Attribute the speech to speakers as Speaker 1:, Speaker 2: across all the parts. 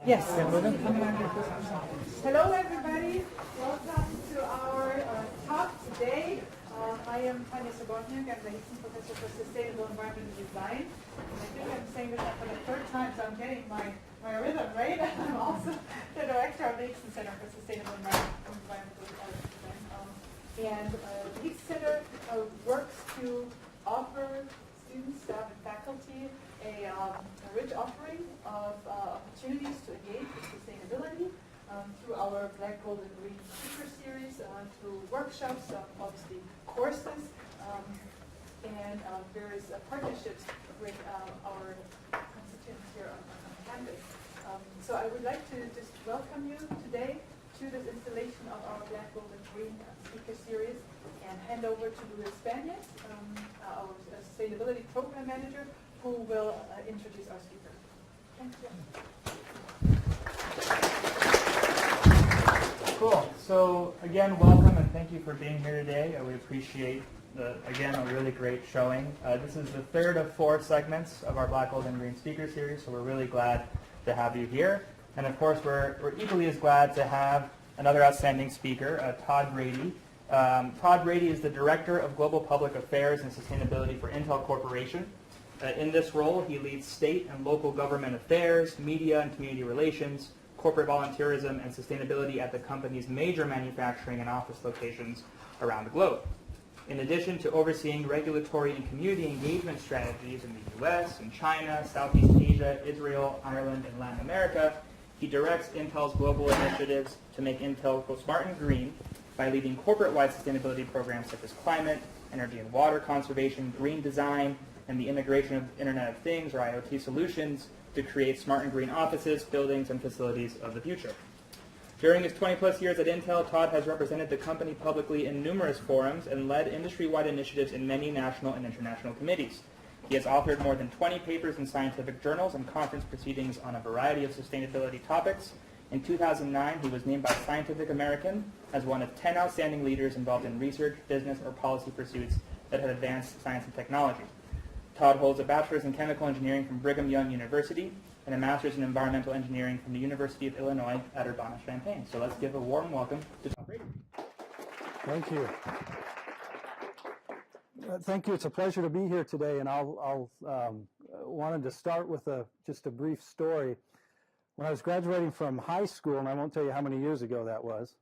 Speaker 1: Yes. Hello, everybody. Welcome to our talk today. I am Tanya Sobotniak. I'm the Hixon Professor for Sustainable Environmental Design. And I think I'm saying this for the third time, so I'm getting my rhythm right. I'm also the director of the Hixon Center for Sustainable Environmental Design. And the Hixon Center works to offer students, staff, and faculty a rich offering of opportunities to engage with sustainability through our Black, Gold, and Green speaker series, through workshops, obviously courses, and various partnerships with our constituents here on campus. So I would like to just welcome you today to this installation of our Black, Gold, and Green speaker series, and hand over to Luis Banyas, our Sustainability Program Manager, who will introduce our speaker. Thank you.
Speaker 2: Cool. So again, welcome and thank you for being here today. We appreciate, again, a really great showing. This is the third of 4 segments of our Black, Gold, and Green speaker series, so we're really glad to have you here. And of course, we're equally as glad to have another outstanding speaker, Todd Brady. Todd Brady is the Director of Global Public Affairs and Sustainability for Intel Corporation. In this role, he leads state and local government affairs, media and community relations, corporate volunteerism, and sustainability at the company's major manufacturing and office locations around the globe. In addition to overseeing regulatory and community engagement strategies in the U.S. and China, Southeast Asia, Israel, Ireland, and Latin America, he directs Intel's global initiatives to make Intel go smart and green by leading corporate-wide sustainability programs such as climate, energy and water conservation, green design, and the integration of Internet of Things, or IoT solutions, to create smart and green offices, buildings, and facilities of the future. During his 20-plus years at Intel, Todd has represented the company publicly in numerous forums and led industry-wide initiatives in many national and international committees. He has authored more than 20 papers in scientific journals and conference proceedings on a variety of sustainability topics. In 2009, he was named by Scientific American as one of 10 outstanding leaders involved in research, business, or policy pursuits that have advanced science and technology. Todd holds a bachelor's in chemical engineering from Brigham Young University and a master's in environmental engineering from the University of Illinois at Urbana-Champaign. So let's give a warm welcome to Todd Brady.
Speaker 3: Thank you. Thank you. It's a pleasure to be here today, and I'll wanted to start with just a brief story. When I was graduating from high school, and I won't tell you how many years ago that was,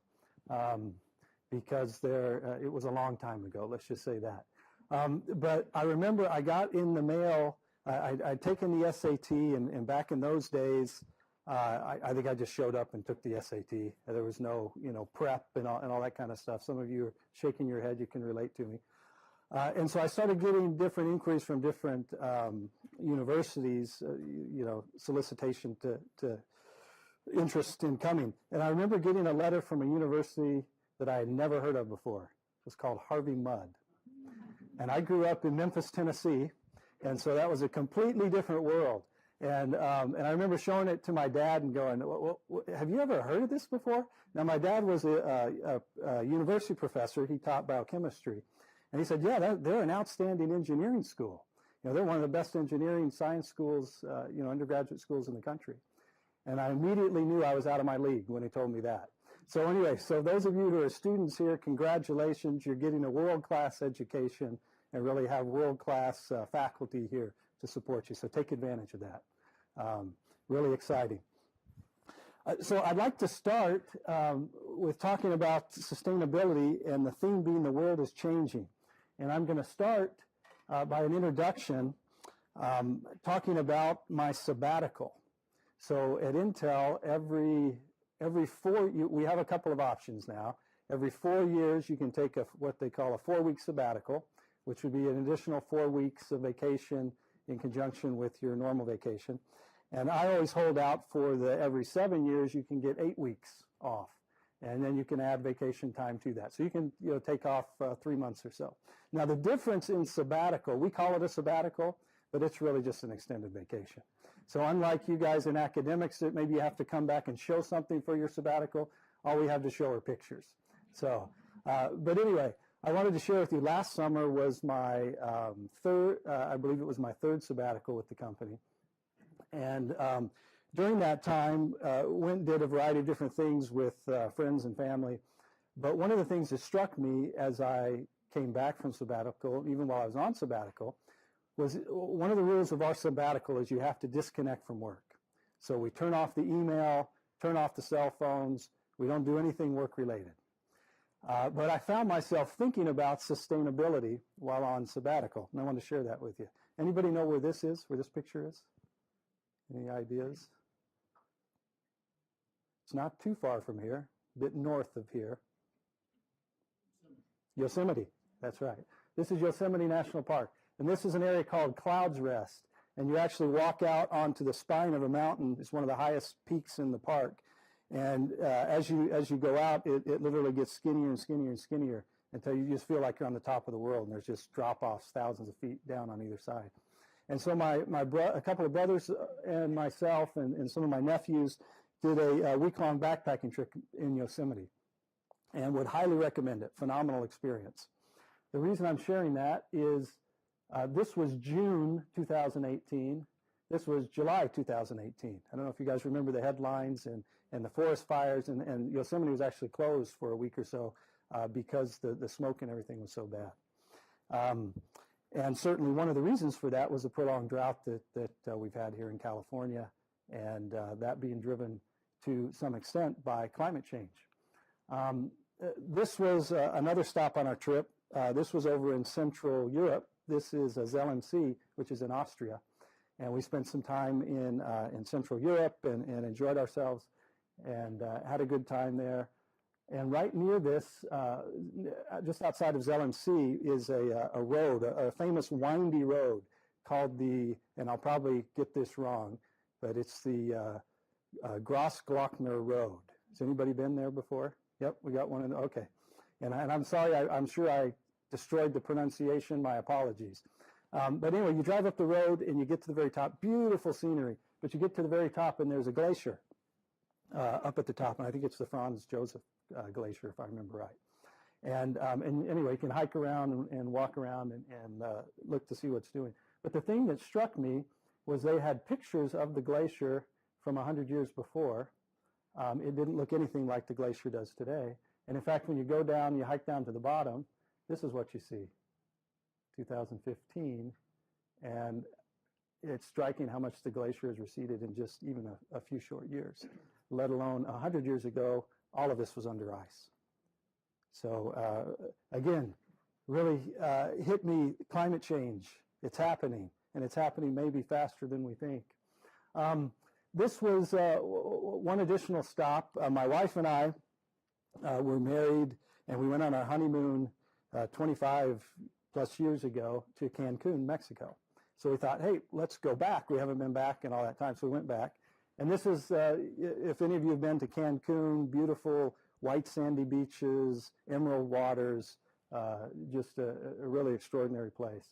Speaker 3: because it was a long time ago. Let's just say that. But I remember I got in the mail, I'd taken the SAT, and back in those days, I think I just showed up and took the SAT. There was no, prep and all that kind of stuff. Some of you are shaking your head, you can relate to me. And so I started getting different inquiries from different universities, solicitation to interest in coming. And I remember getting a letter from a university that I had never heard of before. It was called Harvey Mudd. And I grew up in Memphis, Tennessee, and so that was a completely different world. And I remember showing it to my dad and going, well, have you ever heard of this before? Now, my dad was a university professor. He taught biochemistry. And he said, yeah, they're an outstanding engineering school. They're one of the best engineering science schools, undergraduate schools in the country. And I immediately knew I was out of my league when he told me that. So anyway, so those of you who are students here, congratulations. You're getting a world-class education and really have world-class faculty here to support you. So take advantage of that. Really exciting. So I'd like to start with talking about sustainability, and the theme being the world is changing. And I'm going to start by an introduction talking about my sabbatical. So at Intel, we have a couple of options now. Every 4 years, you can take what they call a 4-week sabbatical, which would be an additional 4 weeks of vacation in conjunction with your normal vacation. And I always hold out for every 7 years, you can get 8 weeks off. And then you can add vacation time to that. So you can take off 3 months or so. Now, the difference in sabbatical, we call it a sabbatical, but it's really just an extended vacation. So unlike you guys in academics that maybe you have to come back and show something for your sabbatical, all we have to show are pictures. So, but anyway, I wanted to share with you, last summer was my I believe it was my third sabbatical with the company. And during that time, did a variety of different things with friends and family. But one of the things that struck me as I came back from sabbatical, even while I was on sabbatical, was one of the rules of our sabbatical is you have to disconnect from work. So we turn off the email, turn off the cell phones. We don't do anything work-related. But I found myself thinking about sustainability while on sabbatical, and I want to share that with you. Anybody know where this is, where this picture is? Any ideas? It's not too far from here, a bit north of here. Yosemite, that's right. This is Yosemite National Park, and this is an area called Clouds Rest, and you actually walk out onto the spine of a mountain. It's one of the highest peaks in the park, and as you go out, it literally gets skinnier and skinnier and skinnier until you just feel like you're on the top of the world, and there's just drop-offs thousands of feet down on either side. And so a couple of brothers and myself and some of my nephews did a week-long backpacking trip in Yosemite, and would highly recommend it. Phenomenal experience. The reason I'm sharing that is this was June 2018. This was July 2018. I don't know if you guys remember the headlines and the forest fires, and Yosemite was actually closed for a week or so because the smoke and everything was so bad. And certainly one of the reasons for that was the prolonged drought that we've had here in California, and that being driven to some extent by climate change. This was another stop on our trip. This was over in Central Europe. This is Zell Sea, which is in Austria. And we spent some time in Central Europe and enjoyed ourselves and had a good time there. And right near this, just outside of Zell Sea, is a road, a famous windy road called and I'll probably get this wrong, but it's the Grossglockner Road. Has anybody been there before? Yep, we got one. Okay. And I'm sorry, I'm sure I destroyed the pronunciation. My apologies. But anyway, you drive up the road and you get to the very top. Beautiful scenery. But you get to the very top and there's a glacier up at the top. And I think it's the Franz Josef Glacier, if I remember right. And anyway, you can hike around and walk around and look to see what's doing. But the thing that struck me was they had pictures of the glacier from 100 years before. It didn't look anything like the glacier does today. And in fact, when you go down, you hike down to the bottom, this is what you see, 2015. And it's striking how much the glacier has receded in just even a few short years, let alone 100 years ago, all of this was under ice. So again, really hit me, climate change. It's happening, and it's happening maybe faster than we think. This was one additional stop. My wife and I were married, and we went on our honeymoon 25 plus years ago to Cancun, Mexico. So we thought, hey, let's go back. We haven't been back in all that time, so we went back. And this is, if any of you have been to Cancun, beautiful white sandy beaches, emerald waters, just a really extraordinary place.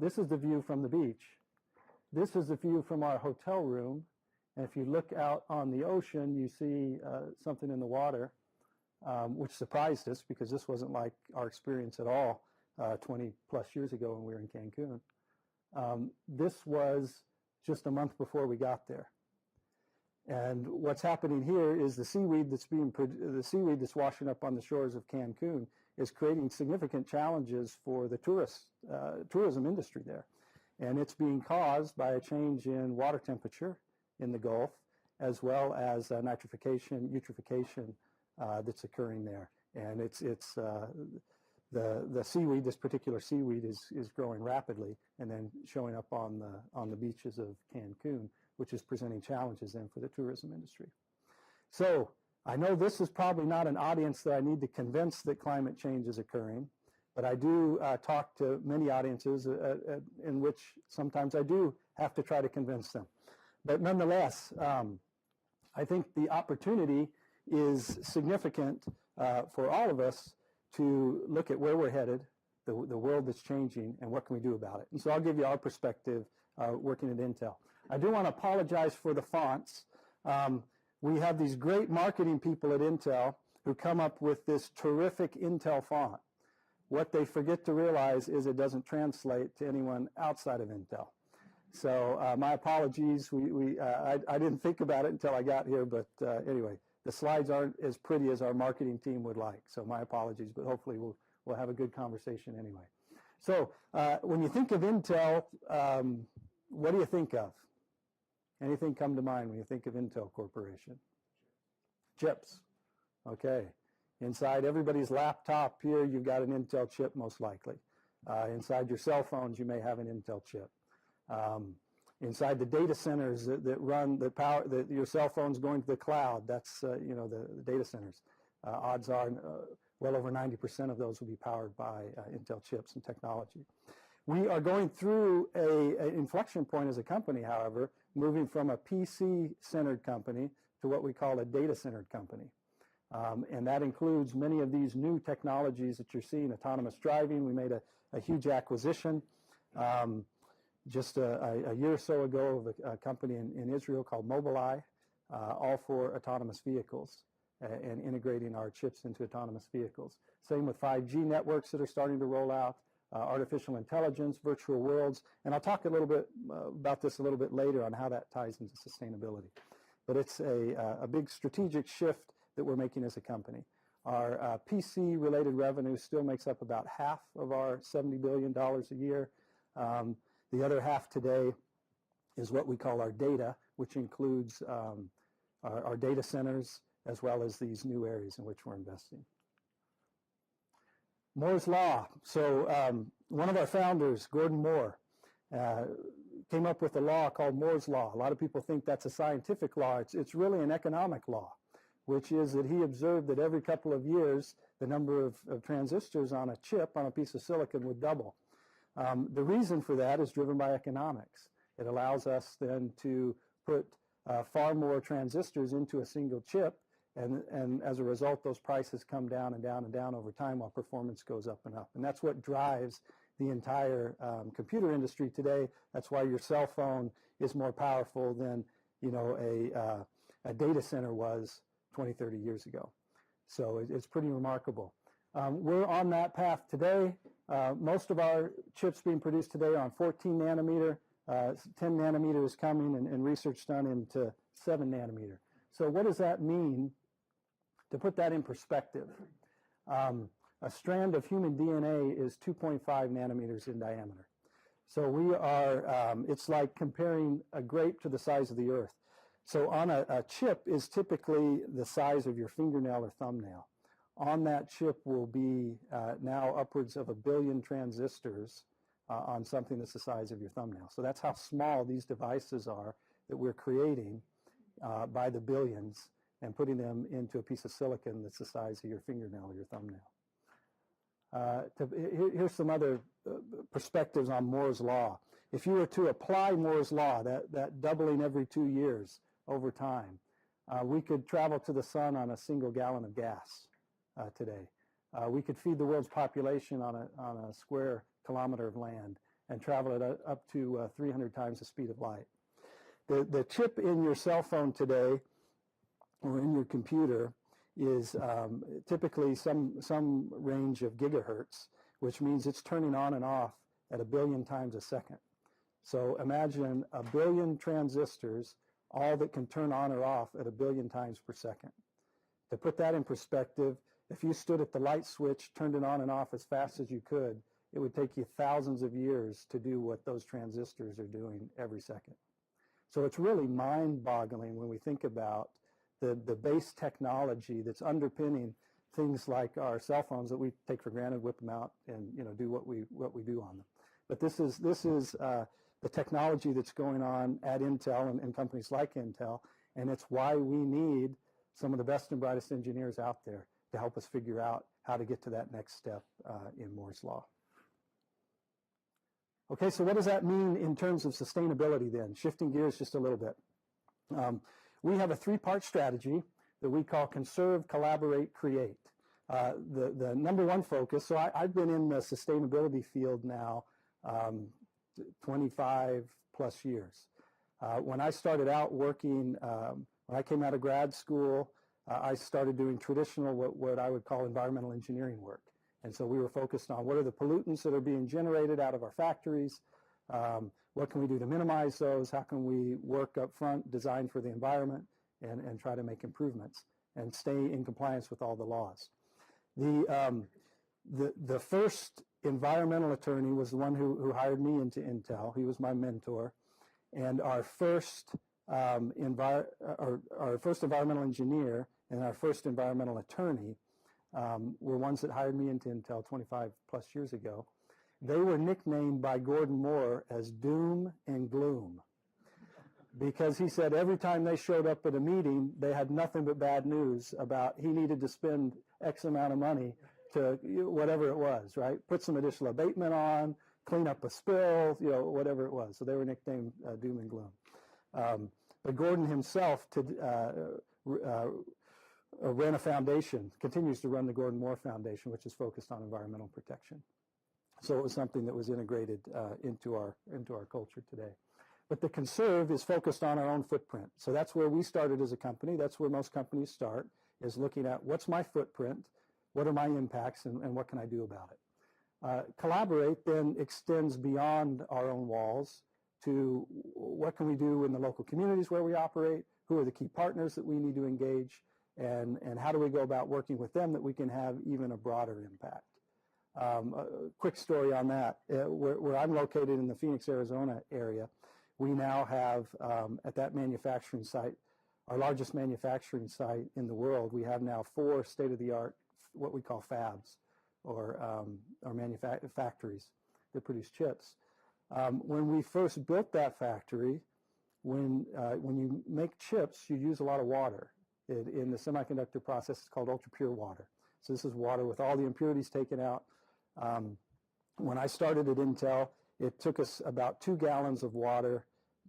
Speaker 3: This is the view from the beach. This is the view from our hotel room. And if you look out on the ocean, you see something in the water, which surprised us because this wasn't like our experience at all 20 plus years ago when we were in Cancun. This was just a month before we got there. And what's happening here is the seaweed that's washing up on the shores of Cancun is creating significant challenges for the tourism industry there. And it's being caused by a change in water temperature in the Gulf, as well as nitrification, eutrophication that's occurring there. And it's the seaweed, this particular seaweed is growing rapidly and then showing up on the beaches of Cancun, which is presenting challenges then for the tourism industry. So I know this is probably not an audience that I need to convince that climate change is occurring, but I do talk to many audiences in which sometimes I do have to try to convince them. But nonetheless, I think the opportunity is significant for all of us to look at where we're headed, the world that's changing, and what can we do about it. And so I'll give you our perspective working at Intel. I do want to apologize for the fonts. We have these great marketing people at Intel who come up with this terrific Intel font. What they forget to realize is it doesn't translate to anyone outside of Intel. So my apologies. I didn't think about it until I got here, but anyway, the slides aren't as pretty as our marketing team would like. So my apologies, but hopefully we'll have a good conversation anyway. So when you think of Intel, what do you think of? Anything come to mind when you think of Intel Corporation? Chips. Okay. Inside everybody's laptop here, you've got an Intel chip most likely. Inside your cell phones, you may have an Intel chip. Inside the data centers that power your cell phones going to the cloud, that's the data centers. Odds are well over 90% of those will be powered by Intel chips and technology. We are going through an inflection point as a company, however, moving from a PC-centered company to what we call a data-centered company. And that includes many of these new technologies that you're seeing, autonomous driving. We made a huge acquisition just a year or so ago of a company in Israel called Mobileye, all for autonomous vehicles and integrating our chips into autonomous vehicles. Same with 5G networks that are starting to roll out, artificial intelligence, virtual worlds, and I'll talk a little bit about this a little bit later on how that ties into sustainability. But it's a big strategic shift that we're making as a company. Our PC-related revenue still makes up about half of our $70 billion a year. The other half today is what we call our data, which includes our data centers as well as these new areas in which we're investing. Moore's Law. So one of our founders, Gordon Moore, came up with a law called Moore's Law. A lot of people think that's a scientific law. It's really an economic law, which is that he observed that every couple of years, the number of transistors on a chip, on a piece of silicon, would double. The reason for that is driven by economics. It allows us then to put far more transistors into a single chip, and as a result, those prices come down and down and down over time while performance goes up and up. And that's what drives the entire computer industry today. That's why your cell phone is more powerful than a data center was 20, 30 years ago. So it's pretty remarkable. We're on that path today. Most of our chips being produced today are on 14 nanometer. 10 nanometer is coming, and research done into 7 nanometer. So what does that mean? To put that in perspective, a strand of human DNA is 2.5 nanometers in diameter. So we are, it's like comparing a grape to the size of the earth. So on a chip is typically the size of your fingernail or thumbnail. On that chip will be now upwards of 1 billion transistors on something that's the size of your thumbnail. So that's how small these devices are that we're creating by the billions and putting them into a piece of silicon that's the size of your fingernail or your thumbnail. Here's some other perspectives on Moore's Law. If you were to apply Moore's Law, that doubling every 2 years over time, we could travel to the sun on a single gallon of gas today. We could feed the world's population on a square kilometer of land and travel it up to 300 times the speed of light. The chip in your cell phone today or in your computer is typically some range of gigahertz, which means it's turning on and off at 1 billion times a second. So imagine 1 billion transistors, all that can turn on or off at 1 billion times per second. To put that in perspective, if you stood at the light switch, turned it on and off as fast as you could, it would take you thousands of years to do what those transistors are doing every second. So it's really mind-boggling when we think about the base technology that's underpinning things like our cell phones that we take for granted, whip them out, and do what we do on them. But this is the technology that's going on at Intel and companies like Intel, and it's why we need some of the best and brightest engineers out there to help us figure out how to get to that next step in Moore's Law. Okay, so what does that mean in terms of sustainability then? Shifting gears just a little bit. We have a 3-part strategy that we call Conserve, Collaborate, Create. The number one focus, so I've been in the sustainability field now 25 plus years. When I started out working, when I came out of grad school, I started doing traditional, what I would call environmental engineering work. And so we were focused on what are the pollutants that are being generated out of our factories, What can we do to minimize those? How can we work up front, design for the environment, and try to make improvements and stay in compliance with all the laws? The first environmental attorney was the one who hired me into Intel. He was my mentor. And our first environmental engineer and our first environmental attorney were ones that hired me into Intel 25 plus years ago. They were nicknamed by Gordon Moore as Doom and Gloom, because he said every time they showed up at a meeting, they had nothing but bad news about he needed to spend X amount of money to whatever it was, right? Put some additional abatement on, clean up a spill, whatever it was. So they were nicknamed Doom and Gloom. But Gordon himself ran a foundation, continues to run the Gordon Moore Foundation, which is focused on environmental protection. So it was something that was integrated into our culture today. But the Conserve is focused on our own footprint. So that's where we started as a company. That's where most companies start, is looking at what's my footprint, what are my impacts, and what can I do about it. Collaborate then extends beyond our own walls to what can we do in the local communities where we operate, who are the key partners that we need to engage, and how do we go about working with them that we can have even a broader impact. A quick story on that. Where I'm located in the Phoenix, Arizona area, we now have at that manufacturing site, our largest manufacturing site in the world, we have now 4 state-of-the-art, what we call fabs, or factories that produce chips. When we first built that factory, when you make chips, you use a lot of water. In the semiconductor process, it's called ultra-pure water. So this is water with all the impurities taken out. When I started at Intel, it took us about 2 gallons of water,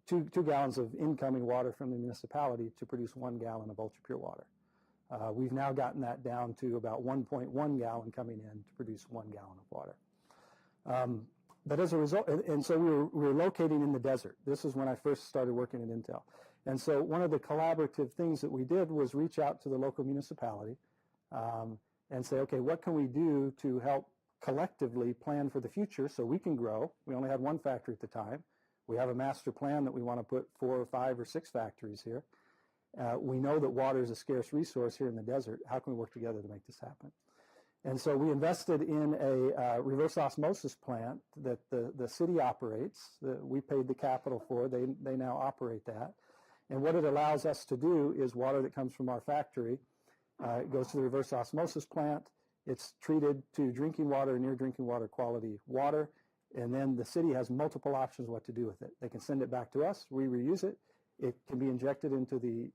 Speaker 3: 2 gallons of incoming water from the municipality to produce 1 gallon of ultra-pure water. We've now gotten that down to about 1.1 gallon coming in to produce 1 gallon of water. But as a result, and so we were located in the desert. This is when I first started working at Intel. And so one of the collaborative things that we did was reach out to the local municipality and say, okay, what can we do to help collectively plan for the future so we can grow? We only had 1 factory at the time. We have a master plan that we want to put 4 or 5 or 6 factories here. We know that water is a scarce resource here in the desert. How can we work together to make this happen? And so we invested in a reverse osmosis plant that the city operates. We paid the capital for. They now operate that. And what it allows us to do is water that comes from our factory goes to the reverse osmosis plant. It's treated to drinking water, near drinking water quality water. And then the city has multiple options what to do with it. They can send it back to us. We reuse it. It can be injected into the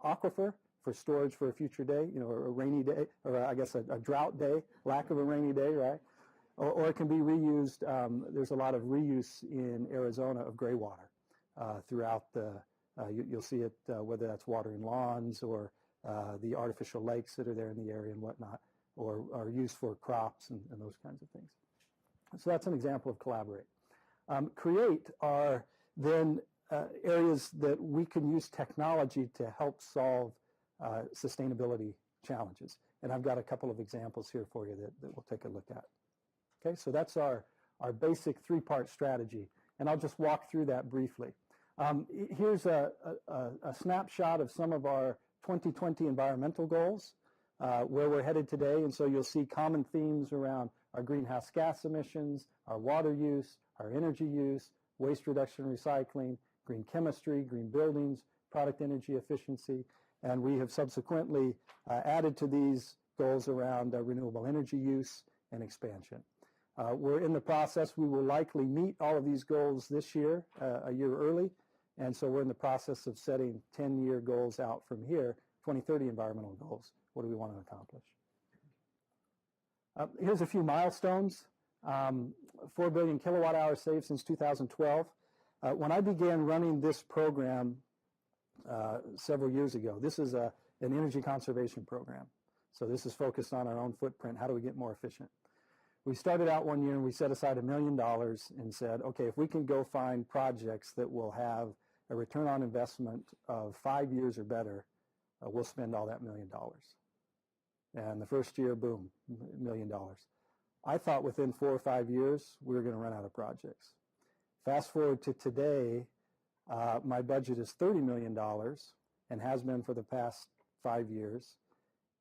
Speaker 3: aquifer for storage for a future day, a rainy day, or I guess a drought day, lack of a rainy day, right? Or it can be reused. There's a lot of reuse in Arizona of gray water throughout the, you'll see it, whether that's watering lawns or the artificial lakes that are there in the area and whatnot, or are used for crops and those kinds of things. So that's an example of collaborate. Create are then areas that we can use technology to help solve sustainability challenges. And I've got a couple of examples here for you that we'll take a look at. Okay, so that's our basic 3-part strategy. And I'll just walk through that briefly. Here's a snapshot of some of our 2020 environmental goals, where we're headed today. And so you'll see common themes around our greenhouse gas emissions, our water use, our energy use, waste reduction and recycling, green chemistry, green buildings, product energy efficiency. And we have subsequently added to these goals around renewable energy use and expansion. We're in the process. We will likely meet all of these goals this year, a year early. And so we're in the process of setting 10-year goals out from here, 2030 environmental goals. What do we want to accomplish? Here's a few milestones. 4 billion kilowatt hours saved since 2012. When I began running this program several years ago, this is an energy conservation program. So this is focused on our own footprint. How do we get more efficient? We started out one year and we set aside $1 million and said, okay, if we can go find projects that will have a return on investment of 5 years or better, we'll spend all that $1 million. And the first year, boom, $1 million. I thought within 4 or 5 years we were going to run out of projects. Fast forward to today, my budget is $30 million and has been for the past 5 years.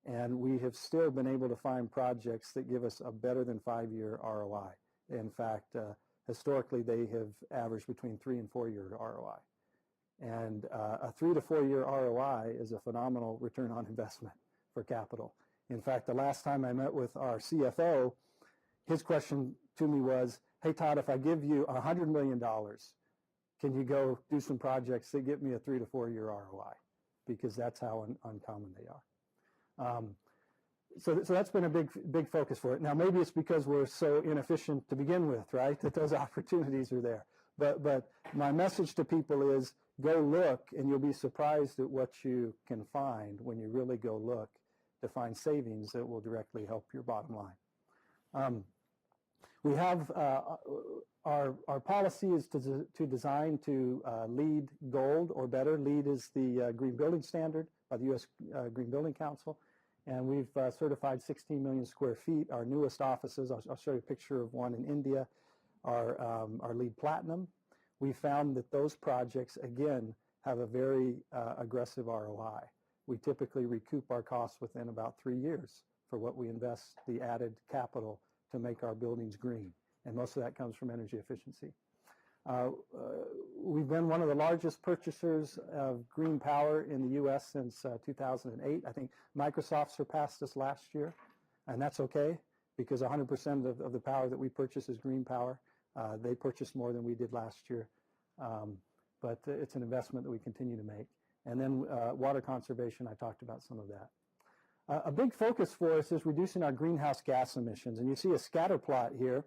Speaker 3: And we have still been able to find projects that give us a better than 5-year ROI. In fact, historically, they have averaged between 3 and 4 year ROI. And a 3 to 4 year ROI is a phenomenal return on investment for capital. In fact, the last time I met with our CFO, his question to me was, hey, Todd, if I give you $100 million, can you go do some projects that get me a 3 to 4 year ROI? Because that's how uncommon they are. So that's been a big focus for it. Now, maybe it's because we're so inefficient to begin with, right, that those opportunities are there. But my message to people is go look, and you'll be surprised at what you can find when you really go look to find savings that will directly help your bottom line. We have our policy is to design to LEED Gold or better. LEED is the Green Building Standard by the U.S. Green Building Council. And we've certified 16 million square feet. Our newest offices, I'll show you a picture of one in India, are LEED Platinum. We found that those projects, again, have a very aggressive ROI. We typically recoup our costs within about 3 years for what we invest the added capital to make our buildings green. And most of that comes from energy efficiency. We've been one of the largest purchasers of green power in the U.S. since 2008. I think Microsoft surpassed us last year, and that's okay because 100% of the power that we purchase is green power. They purchased more than we did last year, but it's an investment that we continue to make. And then water conservation, I talked about some of that. A big focus for us is reducing our greenhouse gas emissions, and you see a scatter plot here.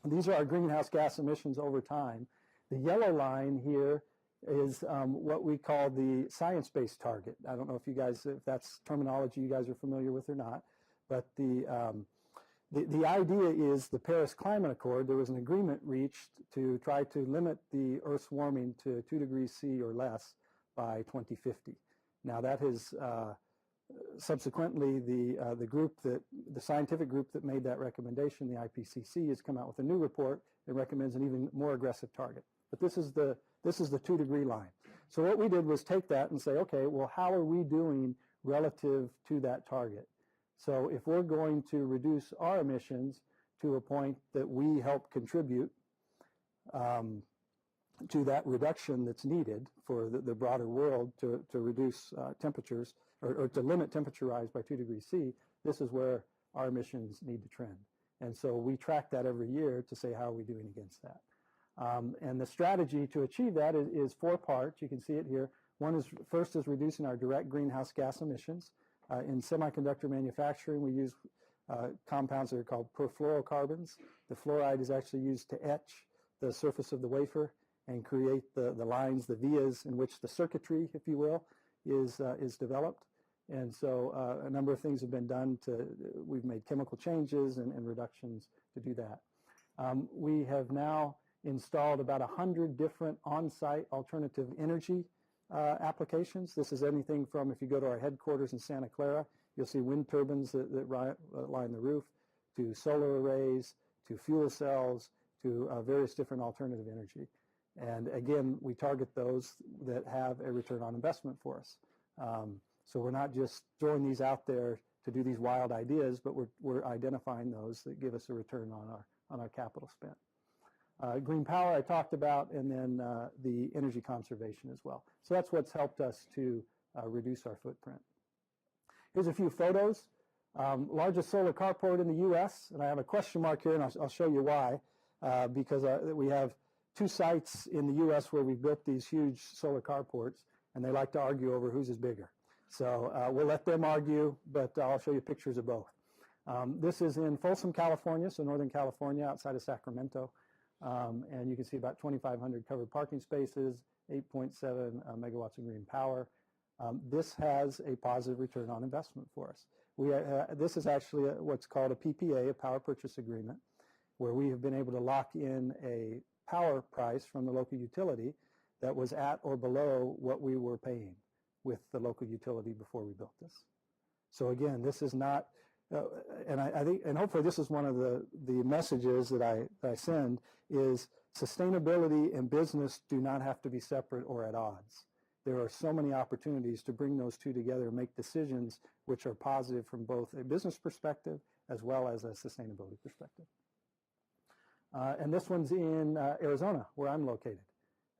Speaker 3: These are our greenhouse gas emissions over time. The yellow line here is what we call the science-based target. I don't know if that's terminology you guys are familiar with or not, but the idea is the Paris Climate Accord. There was an agreement reached to try to limit the Earth's warming to 2 degrees C or less by 2050. Now that has subsequently, the scientific group that made that recommendation, the IPCC, has come out with a new report that recommends an even more aggressive target. But this is the 2 degree line. So what we did was take that and say, okay, well, how are we doing relative to that target? So if we're going to reduce our emissions to a point that we help contribute to that reduction that's needed for the broader world to reduce temperatures or to limit temperature rise by 2 degrees C, this is where our emissions need to trend. And so we track that every year to say, how are we doing against that? And the strategy to achieve that is 4 parts. You can see it here. First is reducing our direct greenhouse gas emissions. In semiconductor manufacturing, we use compounds that are called perfluorocarbons. The fluoride is actually used to etch the surface of the wafer and create the lines, the vias in which the circuitry, if you will, is developed. And so a number of things have been done we've made chemical changes and reductions to do that. We have now installed about 100 different on-site alternative energy applications. This is anything from, if you go to our headquarters in Santa Clara, you'll see wind turbines that line the roof, to solar arrays, to fuel cells, to various different alternative energy. And again, we target those that have a return on investment for us. So we're not just throwing these out there to do these wild ideas, but we're identifying those that give us a return on our capital spent. Green power I talked about, and then the energy conservation as well. So that's what's helped us to reduce our footprint. Here's a few photos. Largest solar carport in the U.S., and I have a question mark here, and I'll show you why, because we have 2 sites in the U.S. where we've built these huge solar carports, and they like to argue over whose is bigger. So we'll let them argue, but I'll show you pictures of both. This is in Folsom, California, so Northern California, outside of Sacramento. And you can see about 2,500 covered parking spaces, 8.7 megawatts of green power. This has a positive return on investment for us. This is actually what's called a PPA, a power purchase agreement, where we have been able to lock in a power price from the local utility that was at or below what we were paying with the local utility before we built this. So again, this is not, and I think, and hopefully this is one of the messages that I send, is sustainability and business do not have to be separate or at odds. There are so many opportunities to bring those two together and make decisions which are positive from both a business perspective as well as a sustainability perspective. And this one's in Arizona, where I'm located.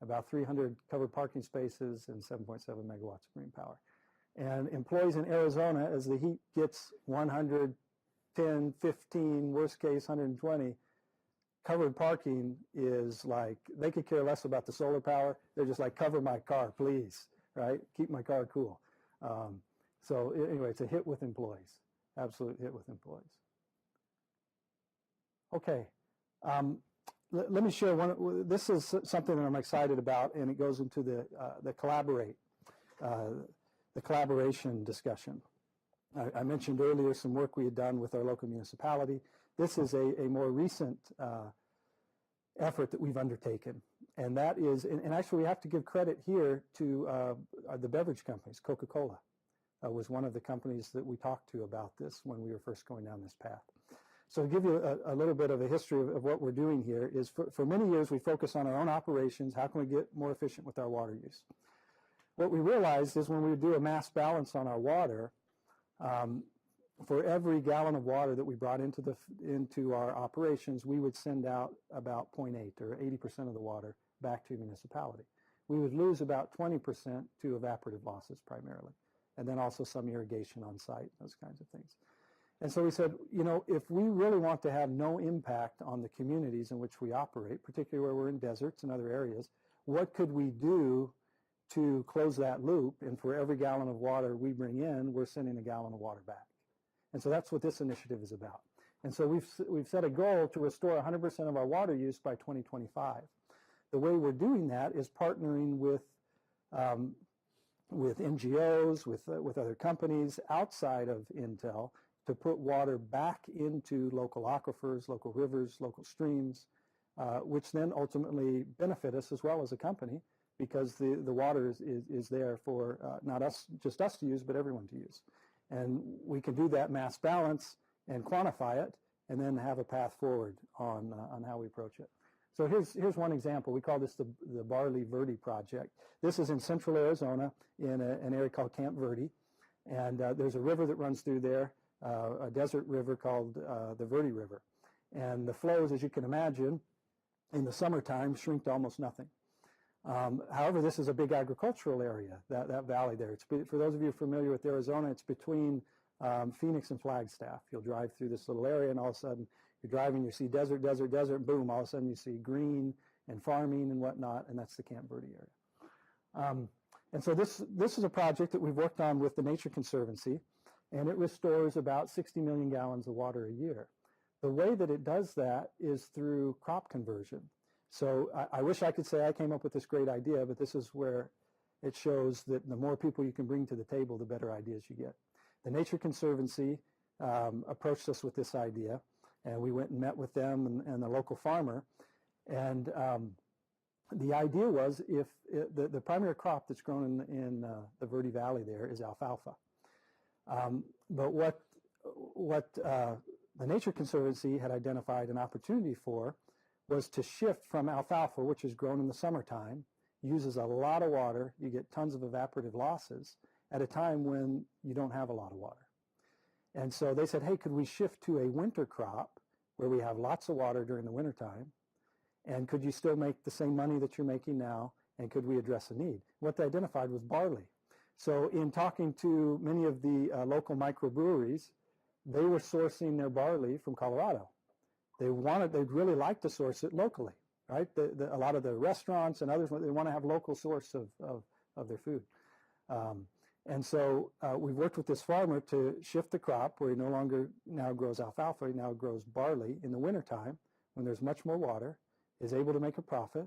Speaker 3: About 300 covered parking spaces and 7.7 megawatts of green power. And employees in Arizona, as the heat gets 110, 15, worst case 120, covered parking is like, they could care less about the solar power. They're just like, cover my car, please, right? Keep my car cool. So anyway, it's a hit with employees, absolute hit with employees. Okay, let me share one. This is something that I'm excited about, and it goes into the collaboration discussion. I mentioned earlier some work we had done with our local municipality. This is a more recent effort that we've undertaken, and that is, and actually we have to give credit here to the beverage companies. Coca-Cola was one of the companies that we talked to about this when we were first going down this path. So to give you a little bit of a history of what we're doing here is for many years we focus on our own operations. How can we get more efficient with our water use? What we realized is when we do a mass balance on our water, for every gallon of water that we brought into our operations, we would send out about 0.8 or 80% of the water back to the municipality. We would lose about 20% to evaporative losses primarily, and then also some irrigation on site, those kinds of things. And so we said, you know, if we really want to have no impact on the communities in which we operate, particularly where we're in deserts and other areas, what could we do to close that loop? And for every gallon of water we bring in, we're sending a gallon of water back. And so that's what this initiative is about. And so we've set a goal to restore 100% of our water use by 2025. The way we're doing that is partnering with NGOs, with other companies outside of Intel, to put water back into local aquifers, local rivers, local streams, which then ultimately benefit us as well as a company, because the water is there for not just us to use, but everyone to use. And we can do that mass balance and quantify it, and then have a path forward on how we approach it. So here's one example. We call this the Barley Verde Project. This is in central Arizona in an area called Camp Verde, and there's a river that runs through there, a desert river called the Verde River. And the flows, as you can imagine, in the summertime shrink to almost nothing. However, this is a big agricultural area, that valley there. For those of you familiar with Arizona, it's between Phoenix and Flagstaff. You'll drive through this little area, and all of a sudden you're driving, you see desert, desert, desert, boom, all of a sudden you see green and farming and whatnot, and that's the Camp Verde area. And so this is a project that we've worked on with the Nature Conservancy, and it restores about 60 million gallons of water a year. The way that it does that is through crop conversion. So I wish I could say I came up with this great idea, but this is where it shows that the more people you can bring to the table, the better ideas you get. The Nature Conservancy approached us with this idea, and we went and met with them and the local farmer. And the idea was, if the primary crop that's grown in the Verde Valley there is alfalfa. But what the Nature Conservancy had identified an opportunity for was to shift from alfalfa, which is grown in the summertime, uses a lot of water, you get tons of evaporative losses, at a time when you don't have a lot of water. And so they said, hey, could we shift to a winter crop where we have lots of water during the wintertime, and could you still make the same money that you're making now, and could we address a need? What they identified was barley. So in talking to many of the local microbreweries, they were sourcing their barley from Colorado. They'd really like to source it locally, right? A lot of the restaurants and others, they want to have local source of their food. And so we've worked with this farmer to shift the crop where he no longer now grows alfalfa, he now grows barley in the wintertime when there's much more water, is able to make a profit.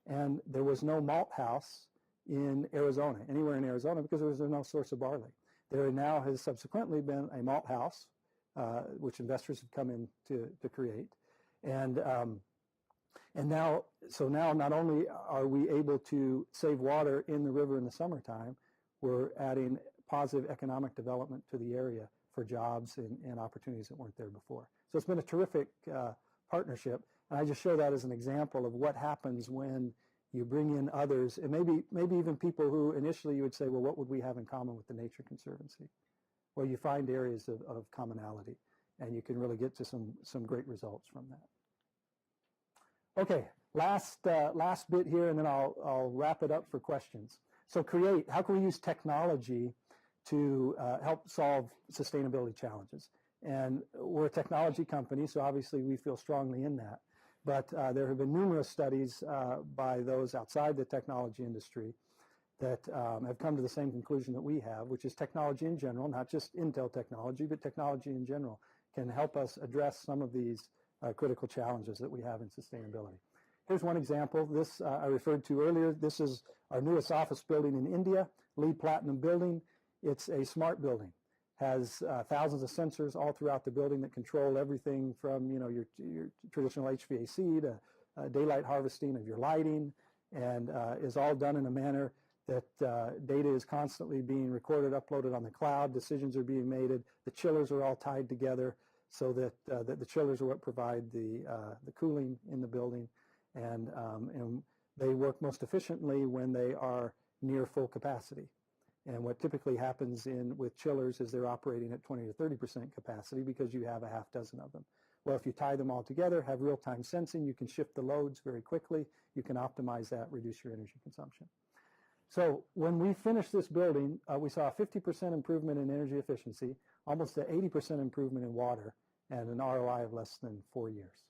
Speaker 3: And there was no malt house in Arizona, anywhere in Arizona, because there was no source of barley. There now has subsequently been a malt house, which investors have come in to create. And now not only are we able to save water in the river in the summertime, we're adding positive economic development to the area for jobs and opportunities that weren't there before. So it's been a terrific partnership. And I just show that as an example of what happens when you bring in others, and maybe even people who initially you would say, well, what would we have in common with the Nature Conservancy? Well, you find areas of commonality, and you can really get to some great results from that. Okay, last bit here, and then I'll wrap it up for questions. So how can we use technology to help solve sustainability challenges? And we're a technology company, so obviously we feel strongly in that. But there have been numerous studies by those outside the technology industry that have come to the same conclusion that we have, which is technology in general, not just Intel technology, but technology in general can help us address some of these critical challenges that we have in sustainability. Here's one example. This I referred to earlier. This is our newest office building in India, LEED Platinum building. It's a smart building. Has thousands of sensors all throughout the building that control everything from your traditional HVAC to daylight harvesting of your lighting, and is all done in a manner that data is constantly being recorded, uploaded on the cloud. Decisions are being made. The chillers are all tied together so that the chillers are what provide the cooling in the building, and they work most efficiently when they are near full capacity. And what typically happens with chillers is they're operating at 20 to 30% capacity because you have a half dozen of them. Well, if you tie them all together, have real-time sensing, you can shift the loads very quickly. You can optimize that, reduce your energy consumption. So when we finished this building, we saw a 50% improvement in energy efficiency, almost an 80% improvement in water, and an ROI of less than 4 years.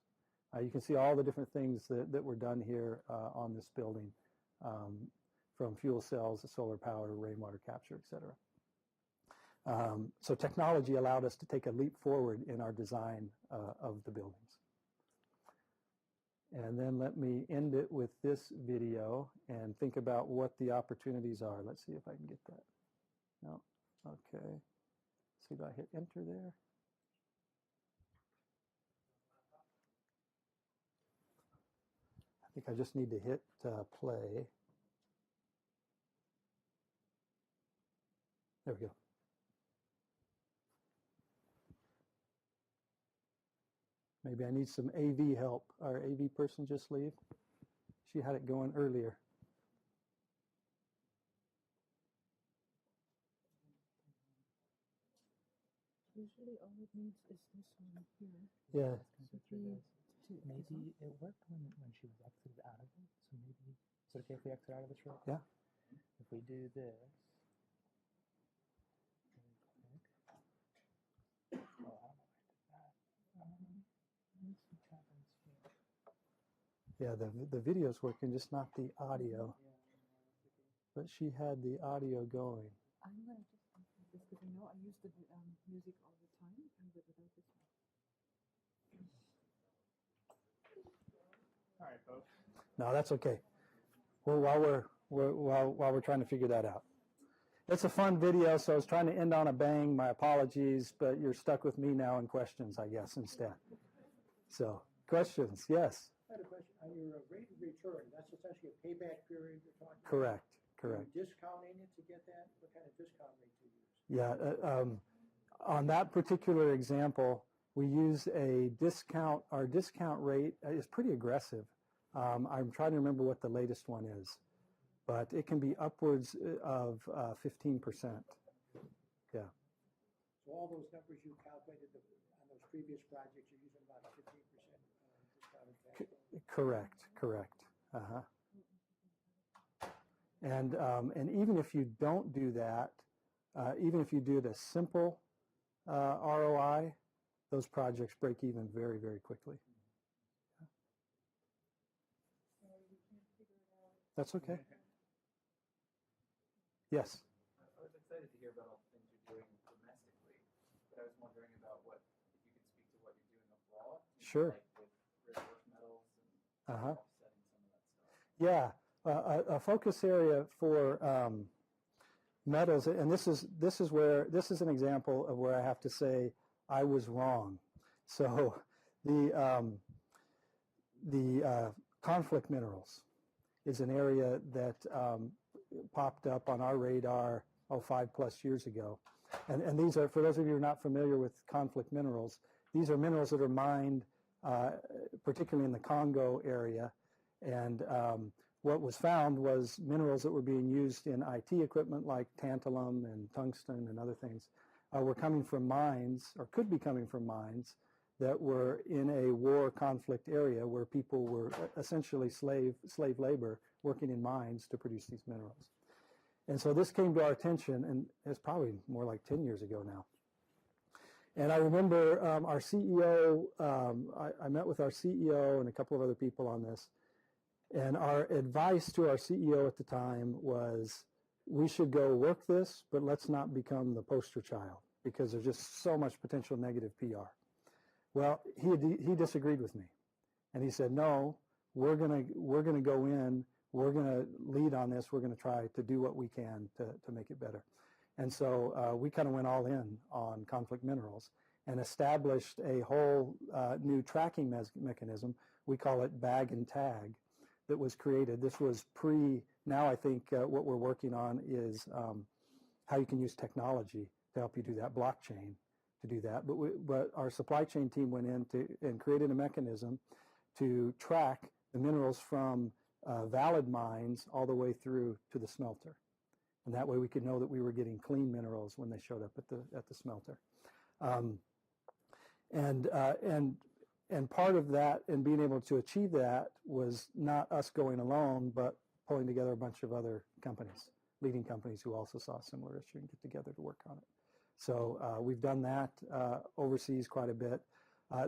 Speaker 3: You can see all the different things that were done here on this building, from fuel cells to solar power, rainwater capture, et cetera. So technology allowed us to take a leap forward in our design of the buildings. And then let me end it with this video and think about what the opportunities are. Let's see if I can get that. No, okay. See if I hit enter there. I think I just need to hit play. There we go. Maybe I need some AV help. Our AV person just leave. She had it going earlier.
Speaker 4: Usually all it needs is this one here.
Speaker 3: Yeah.
Speaker 2: Maybe it worked when she was exited out of it. So maybe is it okay if we exit out of this real quick?
Speaker 3: Yeah.
Speaker 2: If we do this. Oh, I don't know why I did that. Let's see what happens here.
Speaker 3: Yeah, the video's working, just not the audio. But she had the audio going.
Speaker 4: I'm going to just do this because I know I use the music all the time, and without this one.
Speaker 2: All right, folks.
Speaker 3: No, that's okay. Well, while we're trying to figure that out. It's a fun video, so I was trying to end on a bang. My apologies, but you're stuck with me now in questions, I guess, instead. So, questions, yes?
Speaker 5: I had a question. On your rate of return, that's essentially a payback period you're talking about?
Speaker 3: Correct.
Speaker 5: Are you discounting it to get that? What kind of discount rate do you use?
Speaker 3: Yeah, on that particular example, we use a discount. Our discount rate is pretty aggressive. I'm trying to remember what the latest one is, but it can be upwards of 15%. Yeah.
Speaker 5: So all those numbers you calculated on those previous projects, you're using about 15% discounted cash flow?
Speaker 3: Correct. Uh-huh. And even if you don't do that, even if you do the simple ROI, those projects break even very, very quickly. Yeah. That's okay. Yes?
Speaker 6: I was excited to hear about all the things you're doing domestically, but I was wondering about if you could speak to what you're doing abroad.
Speaker 3: Sure.
Speaker 6: Like with rare earth metals and
Speaker 3: Uh-huh.
Speaker 6: offsetting some of that stuff.
Speaker 3: Yeah. A focus area for metals, and this is an example of where I have to say I was wrong. So the conflict minerals is an area that popped up on our radar 5+ years ago, and these are, for those of you who are not familiar with conflict minerals, these are minerals that are mined particularly in the Congo area. And what was found was minerals that were being used in IT equipment like tantalum and tungsten and other things were coming from mines, or could be coming from mines, that were in a war conflict area where people were essentially slave labor working in mines to produce these minerals. And so this came to our attention, and it's probably more like 10 years ago now. And I remember our CEO, I met with our CEO and a couple of other people on this, and our advice to our CEO at the time was, we should go work this, but let's not become the poster child, because there's just so much potential negative PR. Well, he disagreed with me, and he said, no, we're gonna go in, we're gonna lead on this, we're gonna try to do what we can to make it better. And so we kind of went all in on conflict minerals and established a whole new tracking mechanism. We call it bag and tag, that was created. This was now I think what we're working on is how you can use technology to help you do that, blockchain, to do that. But our supply chain team went in and created a mechanism to track the minerals from valid mines all the way through to the smelter. And that way we could know that we were getting clean minerals when they showed up at the smelter. And part of that and being able to achieve that was not us going alone, but pulling together a bunch of other companies, leading companies who also saw a similar issue and get together to work on it. So we've done that overseas quite a bit.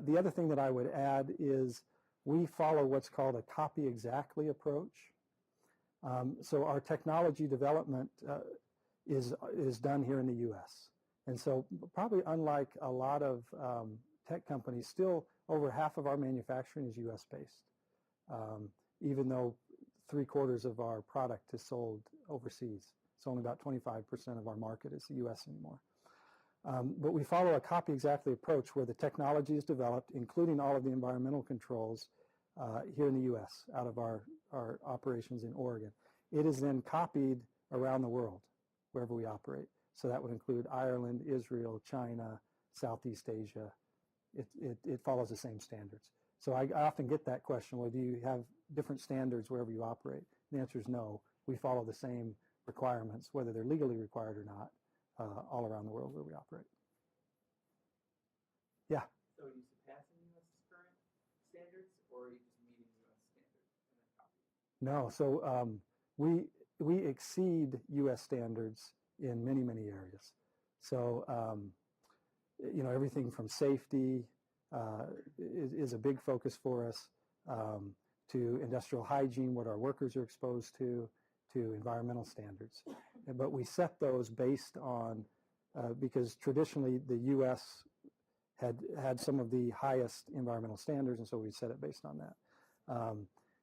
Speaker 3: The other thing that I would add is we follow what's called a copy exactly approach. So our technology development is done here in the U.S. And so probably unlike a lot of tech companies, still over half of our manufacturing is U.S. based, even though 3/4 of our product is sold overseas. It's only about 25% of our market is the U.S. anymore. But we follow a copy exactly approach where the technology is developed, including all of the environmental controls here in the U.S. out of our operations in Oregon. It is then copied around the world, wherever we operate. So that would include Ireland, Israel, China, Southeast Asia. It follows the same standards. So I often get that question, well, do you have different standards wherever you operate? The answer is no. We follow the same requirements, whether they're legally required or not, all around the world where we operate. Yeah?
Speaker 6: So are you surpassing U.S. current standards, or are you just meeting U.S. standards and then copying?
Speaker 3: No, so we exceed U.S. standards in many, many areas. So, everything from safety is a big focus for us, to industrial hygiene, what our workers are exposed to environmental standards. But we set those based on, because traditionally the U.S. had some of the highest environmental standards, and so we set it based on that.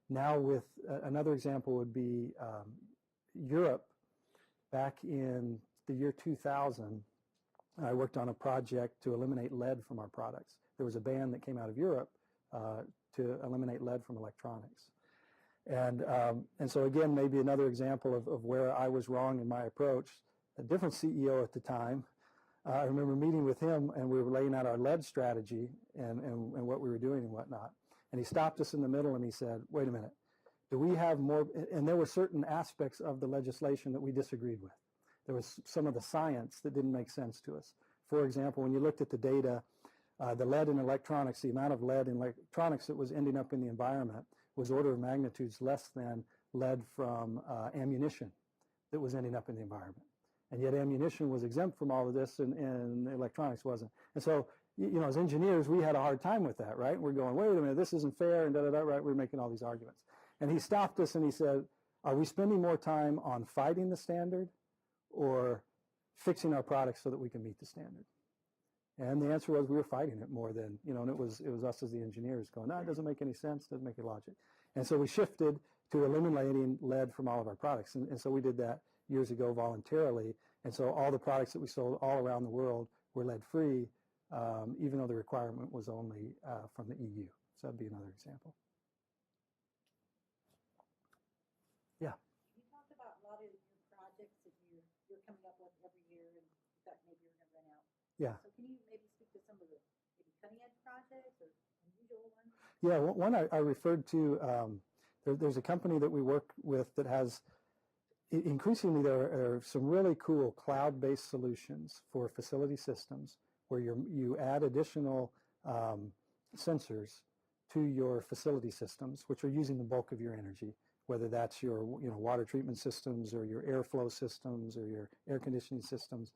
Speaker 3: Now with another example would be Europe. Back in the year 2000, I worked on a project to eliminate lead from our products. There was a ban that came out of Europe to eliminate lead from electronics. And so again, maybe another example of where I was wrong in my approach. A different CEO at the time, I remember meeting with him, and we were laying out our lead strategy and what we were doing and whatnot. And he stopped us in the middle and he said, wait a minute, do we have more? And there were certain aspects of the legislation that we disagreed with. There was some of the science that didn't make sense to us. For example, when you looked at the data, the lead in electronics, the amount of lead in electronics that was ending up in the environment was order of magnitudes less than lead from ammunition that was ending up in the environment. And yet ammunition was exempt from all of this, and electronics wasn't. And so, as engineers, we had a hard time with that, right? We're going, wait a minute, this isn't fair, and da-da-da, right? We're making all these arguments. And he stopped us and he said, are we spending more time on fighting the standard or fixing our products so that we can meet the standard? And the answer was we were fighting it more than, and it was us as the engineers going, no, it doesn't make any sense, doesn't make any logic. And so we shifted to eliminating lead from all of our products. And so we did that years ago voluntarily. And so all the products that we sold all around the world were lead-free, even though the requirement was only from the EU. So that'd be another example. Yeah.
Speaker 7: You talked about a lot of your projects that you're coming up with every year, and you thought maybe you're going to run out.
Speaker 3: Yeah.
Speaker 7: So can you maybe speak to some of the maybe cutting edge projects or unusual individual ones?
Speaker 3: Yeah, one I referred to, there's a company that we work with that has, increasingly there are some really cool cloud-based solutions for facility systems where you add additional sensors to your facility systems, which are using the bulk of your energy, whether that's your water treatment systems or your airflow systems or your air conditioning systems.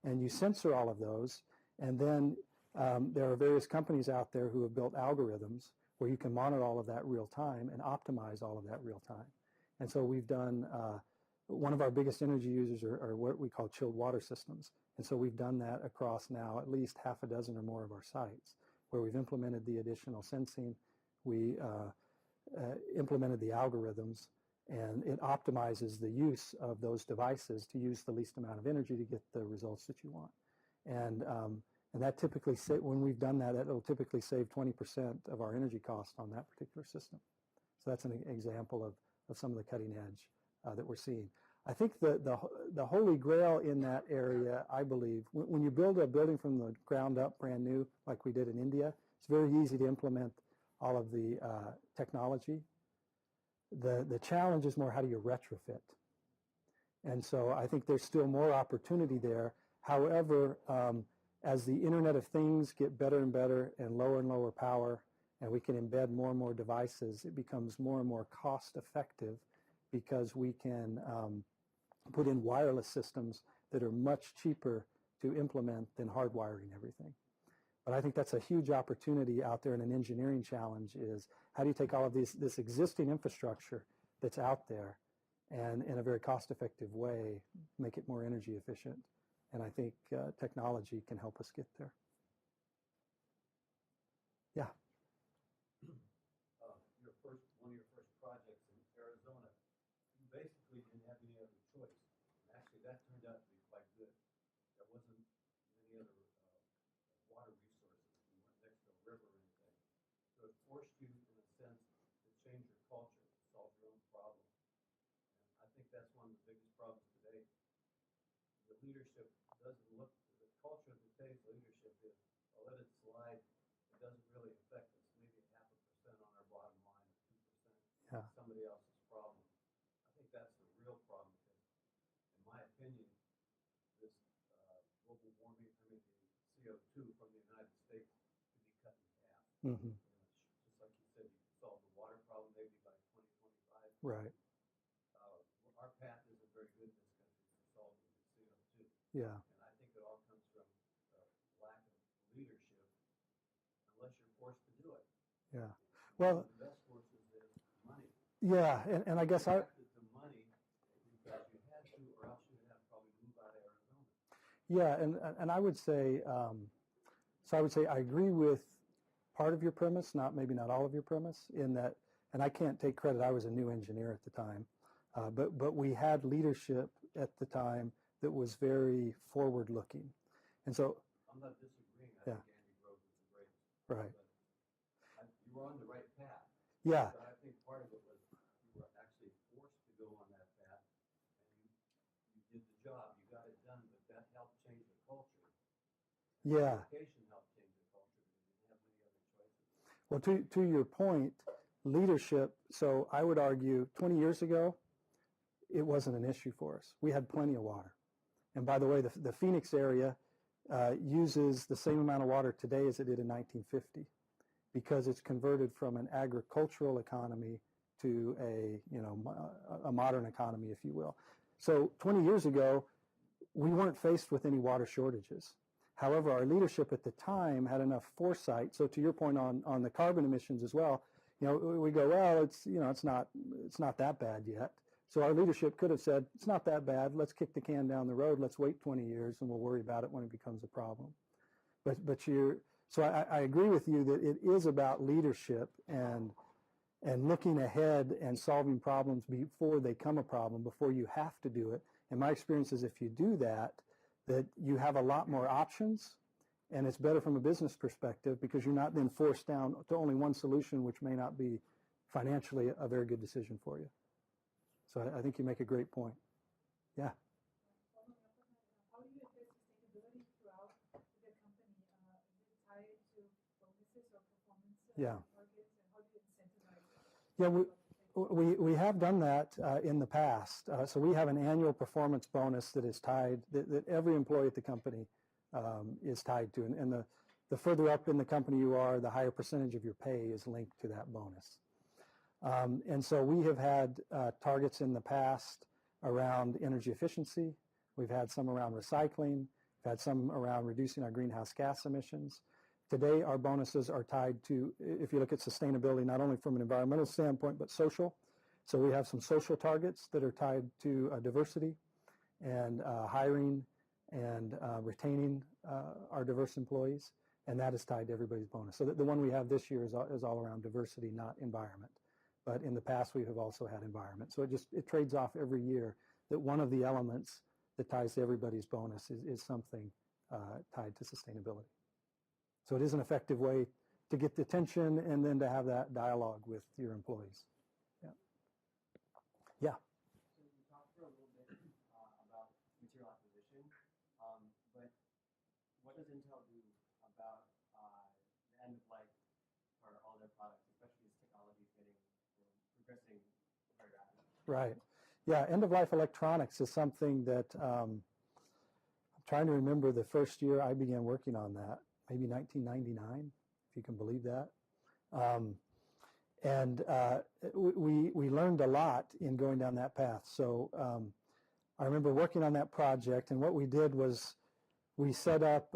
Speaker 3: And you sensor all of those, and then there are various companies out there who have built algorithms where you can monitor all of that real time and optimize all of that real time. And so we've done, one of our biggest energy users are what we call chilled water systems. And so we've done that across now at least half a dozen or more of our sites where we've implemented the additional sensing, we implemented the algorithms, and it optimizes the use of those devices to use the least amount of energy to get the results that you want. And that typically, when we've done that, it'll typically save 20% of our energy cost on that particular system. So that's an example of some of the cutting edge that we're seeing. I think the holy grail in that area, I believe, when you build a building from the ground up brand new, like we did in India, it's very easy to implement all of the technology. The challenge is more, how do you retrofit? And so I think there's still more opportunity there. However, as the Internet of Things get better and better and lower power, and we can embed more and more devices, it becomes more and more cost effective because we can put in wireless systems that are much cheaper to implement than hardwiring everything. But I think that's a huge opportunity out there, and an engineering challenge is how do you take all of this existing infrastructure that's out there and in a very cost-effective way make it more energy efficient. And I think technology can help us get there. Yeah.
Speaker 8: One of your first projects in Arizona, you basically didn't have any other choice. And actually, that turned out to be quite good. There wasn't many other water resources. You weren't next to a river or anything. So it forced you, in a sense, to change your culture, to solve your own problem. And I think that's one of the biggest problems today. The leadership doesn't look, the culture of today's leadership is, I'll let it slide. It doesn't really affect us. Maybe 0.5% on our bottom line, or 2%.
Speaker 3: Yeah.
Speaker 8: Somebody else's problem. I think that's the real problem because, in my opinion, this global warming, the CO2 from the United States could be cut in half.
Speaker 3: Mm-hmm.
Speaker 8: Just like you said, you can solve the water problem maybe by 2025.
Speaker 3: Right.
Speaker 8: Our path isn't very good in this country for solving the CO2.
Speaker 3: Yeah.
Speaker 8: And I think it all comes from lack of leadership, unless you're forced to do it.
Speaker 3: Yeah. Well,
Speaker 8: the best forces is money.
Speaker 3: Yeah, and I guess
Speaker 8: the money because you had to, or else you would have to probably move out of Arizona.
Speaker 3: Yeah, and I would say, I agree with part of your premise, maybe not all of your premise, in that, and I can't take credit. I was a new engineer at the time, but we had leadership at the time that was very forward-looking, and so.
Speaker 8: I'm not disagreeing. I
Speaker 3: Yeah.
Speaker 8: think Andy Grove was the greatest.
Speaker 3: Right.
Speaker 8: But you were on the right path.
Speaker 3: Yeah.
Speaker 8: But I think part of it was you were actually forced to go on that path, and you did the job. You got it done, but that helped change the culture.
Speaker 3: Yeah.
Speaker 8: Education helped change the culture because you didn't have many other choices.
Speaker 3: Well, to your point, leadership, so I would argue 20 years ago, it wasn't an issue for us. We had plenty of water. And by the way, the Phoenix area uses the same amount of water today as it did in 1950 because it's converted from an agricultural economy to a modern economy, if you will. So 20 years ago, we weren't faced with any water shortages. However, our leadership at the time had enough foresight. So to your point on the carbon emissions as well, we go, well, it's not that bad yet. So our leadership could have said, it's not that bad. Let's kick the can down the road. Let's wait 20 years and we'll worry about it when it becomes a problem. So I agree with you that it is about leadership and looking ahead and solving problems before they come a problem, before you have to do it. And my experience is if you do that you have a lot more options, and it's better from a business perspective because you're not then forced down to only one solution, which may not be financially a very good decision for you. So I think you make a great point. Yeah.
Speaker 1: Following up on that, how do you address sustainability throughout the company? Is it tied to bonuses or performance
Speaker 3: Yeah.
Speaker 1: targets, and how do you incentivize?
Speaker 3: Yeah, we have done that in the past. So we have an annual performance bonus that is tied, that every employee at the company is tied to. And the further up in the company you are, the higher percentage of your pay is linked to that bonus. And so we have had targets in the past around energy efficiency. We've had some around recycling. We've had some around reducing our greenhouse gas emissions. Today, our bonuses are tied to, if you look at sustainability, not only from an environmental standpoint, but social. So we have some social targets that are tied to diversity and hiring and retaining our diverse employees, and that is tied to everybody's bonus. So the one we have this year is all around diversity, not environment. But in the past, we have also had environment. So it trades off every year that one of the elements that ties to everybody's bonus is something tied to sustainability. So it is an effective way to get the attention and then to have that dialogue with your employees. Yeah. Yeah.
Speaker 9: So you talked for a little bit about material acquisition, but what does Intel do about the end of life for all their products, especially as technology is getting progressing very rapidly?
Speaker 3: Right. Yeah, end-of-life electronics is something that I'm trying to remember the first year I began working on that, maybe 1999, if you can believe that. We learned a lot in going down that path. So I remember working on that project, and what we did was we set up,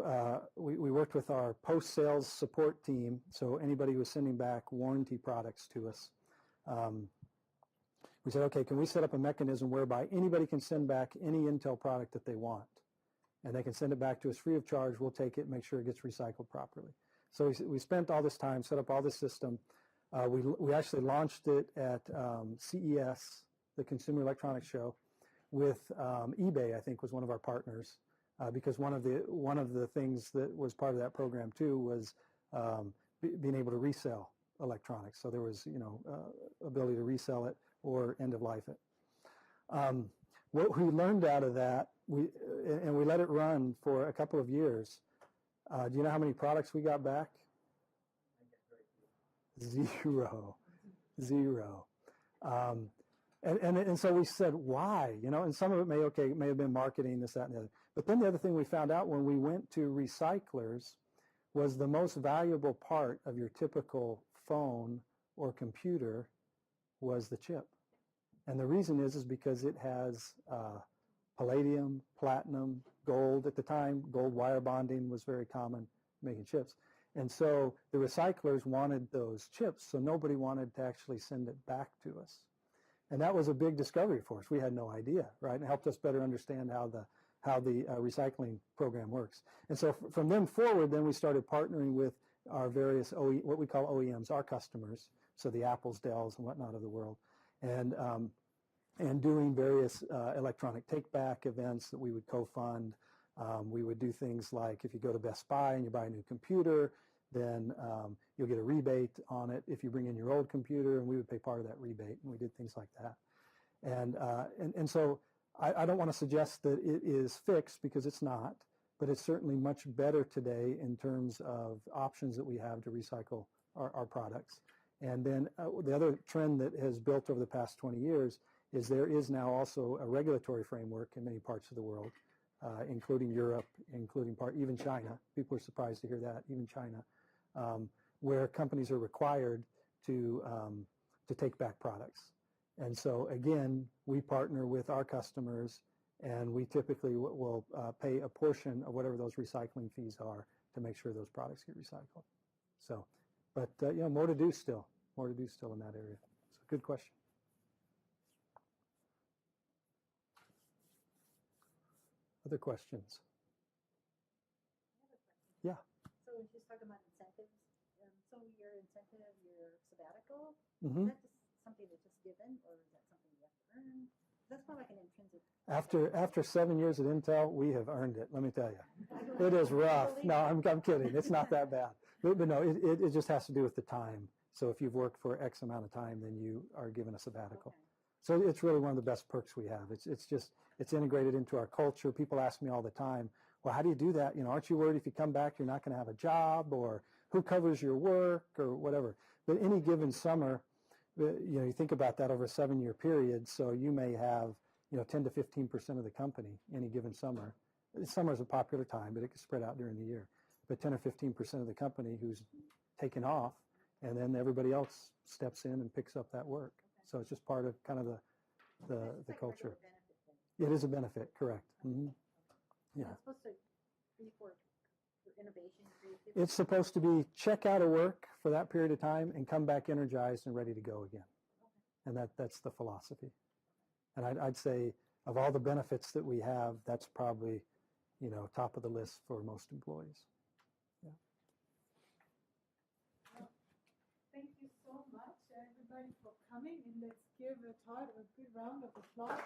Speaker 3: we worked with our post-sales support team, so anybody who was sending back warranty products to us. We said, okay, can we set up a mechanism whereby anybody can send back any Intel product that they want? And they can send it back to us free of charge. We'll take it, make sure it gets recycled properly. So we spent all this time, set up all this system. We actually launched it at CES, the Consumer Electronics Show, with eBay, I think, was one of our partners, because one of the things that was part of that program too was being able to resell electronics. So there was, ability to resell it or end of life it. What we learned out of that, we let it run for a couple of years. Do you know how many products we got back? Zero. And so we said, why? And some of it may have been marketing, this, that, and the other. But then the other thing we found out when we went to recyclers was the most valuable part of your typical phone or computer was the chip. And the reason is because it has palladium, platinum, gold. At the time, gold wire bonding was very common making chips. And so the recyclers wanted those chips, so nobody wanted to actually send it back to us. And that was a big discovery for us. We had no idea, right? And it helped us better understand how the recycling program works. And so from then forward, then we started partnering with our various what we call OEMs, our customers, so the Apples, Dells, and whatnot of the world, and doing various electronic take-back events that we would co-fund. We would do things like if you go to Best Buy and you buy a new computer, then you'll get a rebate on it if you bring in your old computer, and we would pay part of that rebate, and we did things like that. And so I don't want to suggest that it is fixed, because it's not, but it's certainly much better today in terms of options that we have to recycle our products. And then the other trend that has built over the past 20 years is there is now also a regulatory framework in many parts of the world, including Europe, even China. People are surprised to hear that, even China, where companies are required to take back products. And so again, we partner with our customers, and we typically will pay a portion of whatever those recycling fees are to make sure those products get recycled. So, but more to do still in that area. So good question. Other questions?
Speaker 7: I have a question.
Speaker 3: Yeah.
Speaker 7: So when she's talking about incentives, so your incentive, your sabbatical,
Speaker 3: Mm-hmm.
Speaker 7: is that just something that's just given, or is that something you have to earn? That's more like an intrinsic.
Speaker 3: After 7 years at Intel, we have earned it. Let me tell you, it is rough. No, I'm kidding. It's not that bad. But no, it just has to do with the time. So if you've worked for X amount of time, then you are given a sabbatical.
Speaker 7: Okay.
Speaker 3: So it's really one of the best perks we have. It's integrated into our culture. People ask me all the time, well, how do you do that? Aren't you worried if you come back you're not going to have a job, or who covers your work or whatever. But any given summer, you think about that over a 7-year period, so you may have 10 to 15% of the company any given summer. Summer is a popular time, but it can spread out during the year. But 10 or 15% of the company who's taken off, and then everybody else steps in and picks up that work. So it's just part of kind of the culture. It is a benefit, correct. Mm-hmm. Yeah.
Speaker 7: It's supposed to be for innovation, creativity.
Speaker 3: It's supposed to be check out of work for that period of time and come back energized and ready to go again. And that's the philosophy. And I'd say of all the benefits that we have, that's probably, top of the list for most employees. Yeah.
Speaker 1: Well, thank you so much, everybody, for coming. And let's give Todd a good round of applause.